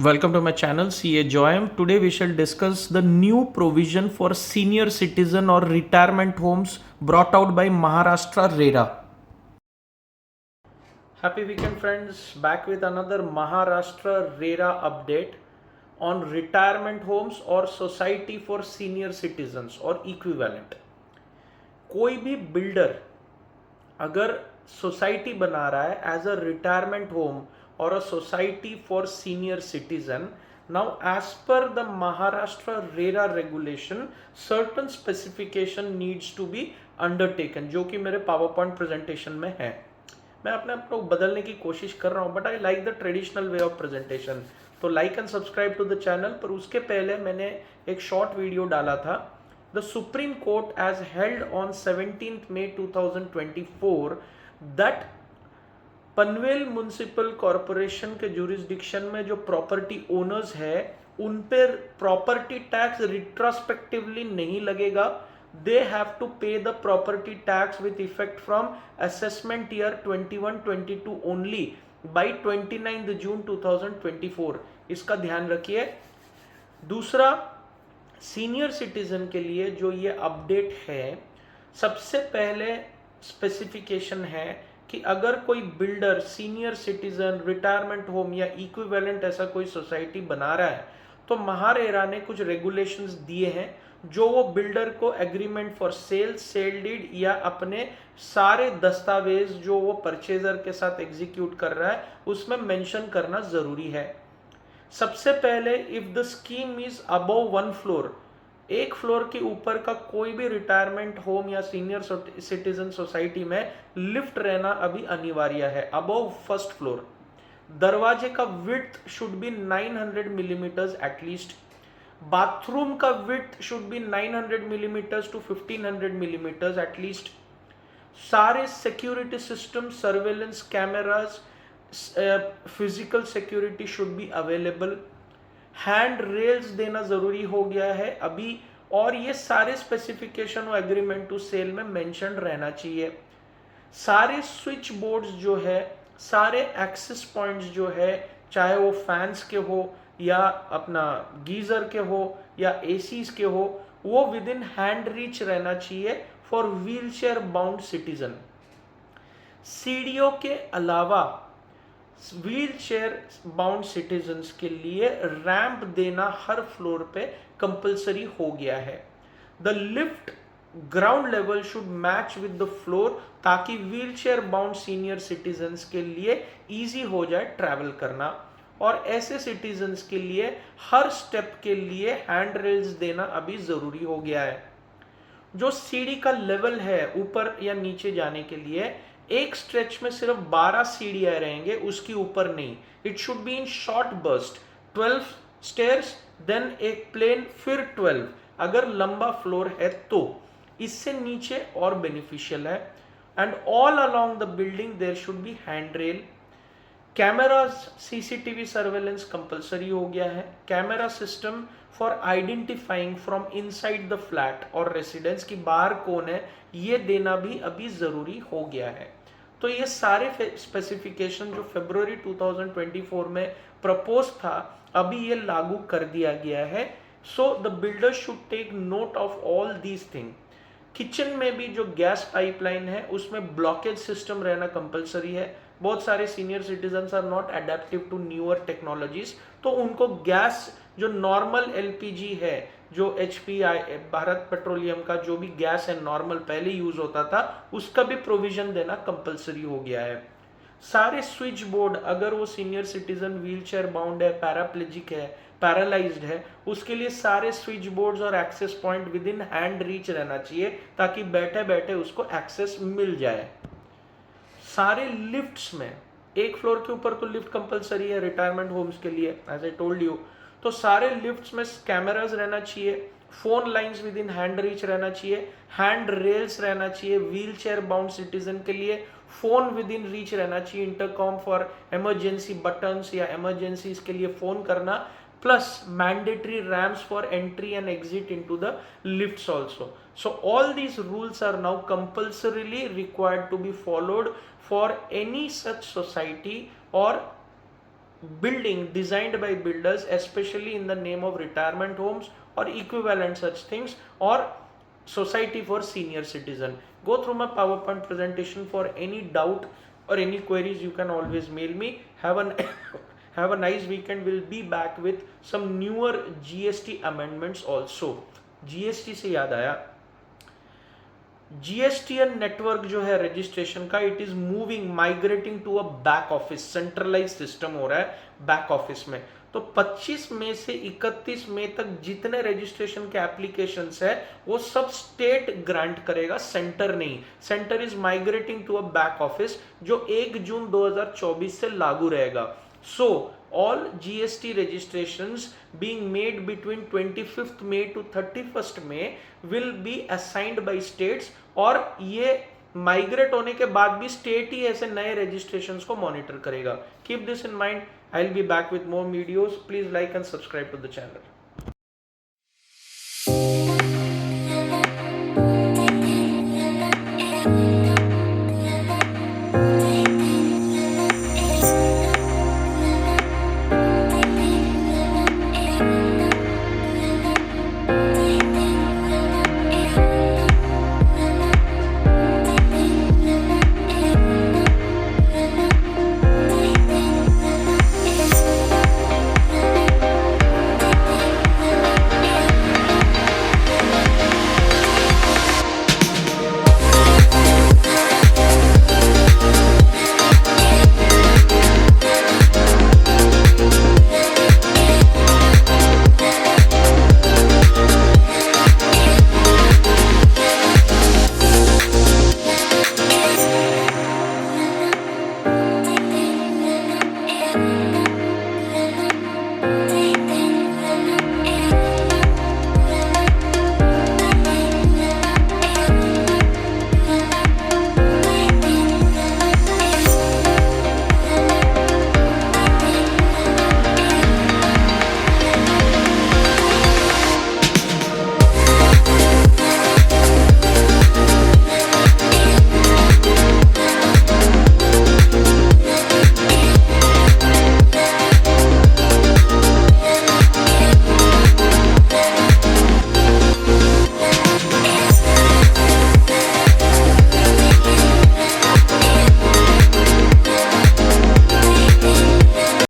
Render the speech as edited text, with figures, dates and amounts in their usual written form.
Welcome to my channel CA Joyam. Today we shall discuss the new provision for senior citizen or retirement homes brought out by Maharashtra RERA. Happy weekend friends, back with another Maharashtra RERA update on retirement homes or society for senior citizens or equivalent. कोई भी builder अगर society बना रहा है as a retirement home और a society for senior citizen, now as per the Maharashtra RERA regulation certain specification needs to be undertaken, जो कि मेरे पावर पॉइंट प्रेजेंटेशन में है। मैं अपने आप को बदलने की कोशिश कर रहा हूं, but I like the traditional way of presentation. तो like and subscribe to the channel. पर उसके पहले मैंने एक शॉर्ट वीडियो डाला था। The Supreme Court has held on 17th May 2024 that Panvel municipal corporation के जुरिस्डिक्शन में जो प्रॉपर्टी ओनर्स है उन पर प्रॉपर्टी टैक्स रिट्रोस्पेक्टिवली नहीं लगेगा। दे हैव टू पे the property tax with effect from assessment year 21-22 only by 29 जून 2024। इसका ध्यान रखिए। दूसरा, सीनियर सिटीजन के लिए जो ये अपडेट है, सबसे पहले स्पेसिफिकेशन है कि अगर कोई builder senior citizen retirement home या इक्विवेलेंट ऐसा कोई सोसाइटी बना रहा है तो महारेरा ने कुछ रेगुलेशंस दिए हैं जो वो बिल्डर को agreement for sale, sale deed या अपने सारे दस्तावेज जो वो परचेजर के साथ एग्जीक्यूट कर रहा है उसमें मेंशन करना जरूरी है। सबसे पहले, if the scheme is above 1 floor, एक फ्लोर के ऊपर का कोई भी रिटायरमेंट होम या सीनियर सिटीजन सोसाइटी में लिफ्ट रहना अभी अनिवार्य है। अबव फर्स्ट फ्लोर, दरवाजे का width should be 900 millimetres at least. Bathroom का width should be 900 millimetres to 1500 millimetres at least. सारे security system, surveillance cameras, physical security should be available. Hand rails देना जरूरी हो गया है अभी, और ये सारे स्पेसिफिकेशन और एग्रीमेंट टू सेल में मेंशन रहना चाहिए। सारे स्विच बोर्ड्स जो है, सारे एक्सेस पॉइंट्स जो है, चाहे वो फैंस के हो या अपना गीजर के हो या एसीज के हो, वो विद इन हैंड रीच रहना चाहिए for wheel chair bound citizen. सीढ़ियों के अलावा व्हील चेयर बाउंड सिटीजन्स के लिए रैंप देना हर फ्लोर पे कंपलसरी हो गया है। The lift ground level should match with the floor ताकि wheel chair bound senior citizens के लिए इजी हो जाए ट्रैवल करना, और ऐसे सिटीजन्स के लिए हर स्टेप के लिए हैंड रेल्स देना अभी जरूरी हो गया है। जो सीढ़ी का लेवल है ऊपर या नीचे जाने के लिए, एक स्ट्रेच में सिर्फ 12 सीढ़ियां रहेंगे, उसकी ऊपर नहीं। It should be in short burst, 12 stairs then एक प्लेन फिर 12 अगर लंबा फ्लोर है तो। इससे नीचे और बेनिफिशियल है। And all along the building their should be hand rail. Cameras, CCTV surveillance compulsory हो गया है। Camera system for identifying from inside the flat और रेसिडेंस की बाहर कौन है, ये देना भी अभी जरूरी हो गया है। तो ये सारे स्पेसिफिकेशन जो फरवरी 2024 में प्रपोज था, अभी ये लागू कर दिया गया है। So the builder should take note of all these thing. Kitchen में भी जो गैस पाइपलाइन है उसमें ब्लॉकेज सिस्टम रहना कंपलसरी है। बहुत सारे senior citizens are not adaptive to newer technologies, तो उनको गैस जो नॉर्मल एलपीजी है, जो एचपीआई भारत पेट्रोलियम का जो भी गैस है नॉर्मल पहले यूज होता था, उसका भी प्रोविजन देना कंपलसरी हो गया है। सारे स्विच बोर्ड, अगर वो senior citizen wheel chair bound है, पैराप्लेजिक है, पैरालाइज्ड है, उसके लिए सारे स्विच बोर्ड्स और access point within hand reach रहना चाहिए ताकि बैठे बैठे उसको एक्सेस मिल जाए। सारे लिफ्ट्स में, एक फ्लोर के ऊपर तो लिफ्ट कंपलसरी है रिटायरमेंट होम्स के लिए एज आई टोल्ड यू, तो सारे लिफ्ट्स में कैमरास रहना चाहिए, phone lines with in hand reach रहना चाहिए, हैंड रेल्स रहना चाहिए। व्हील चेयर बाउंड सिटीजन के लिए फोन विद इन रीच रहना चाहिए, इंटरकॉम फॉर इमरजेंसी बटन्स या इमरजेंसीज के लिए फोन करना, plus mandatory ramps for entry and exit into the lifts also. So all these rules are now compulsorily required to be followed for any such society or building designed by builders, especially in the name of retirement homes or equivalent such things, or society for senior citizen. Go through my PowerPoint presentation. For any doubt or any queries, you can always mail me. Have a nice weekend. We'll be back with some newer GST amendments also. GST से याद आया, GSTN network जो है registration का, it is moving, migrating to a back office, centralise system हो रहा है back office में. तो 25 मई से 31 मई तक जितने रजिस्ट्रेशन के एप्लीकेशंस है वो सब स्टेट ग्रांट करेगा, सेंटर नहीं. Centre is migrating to a back office जो 1 जून 2024 से लागू रहेगा. सो all GST registrations being made between 25th May to 31st May will be assigned by states, और ये माइग्रेट होने के बाद भी स्टेट ही ऐसे नए रजिस्ट्रेशंस को मॉनिटर करेगा. Keep this in mind. I will be back with more videos. Please like and subscribe to the channel.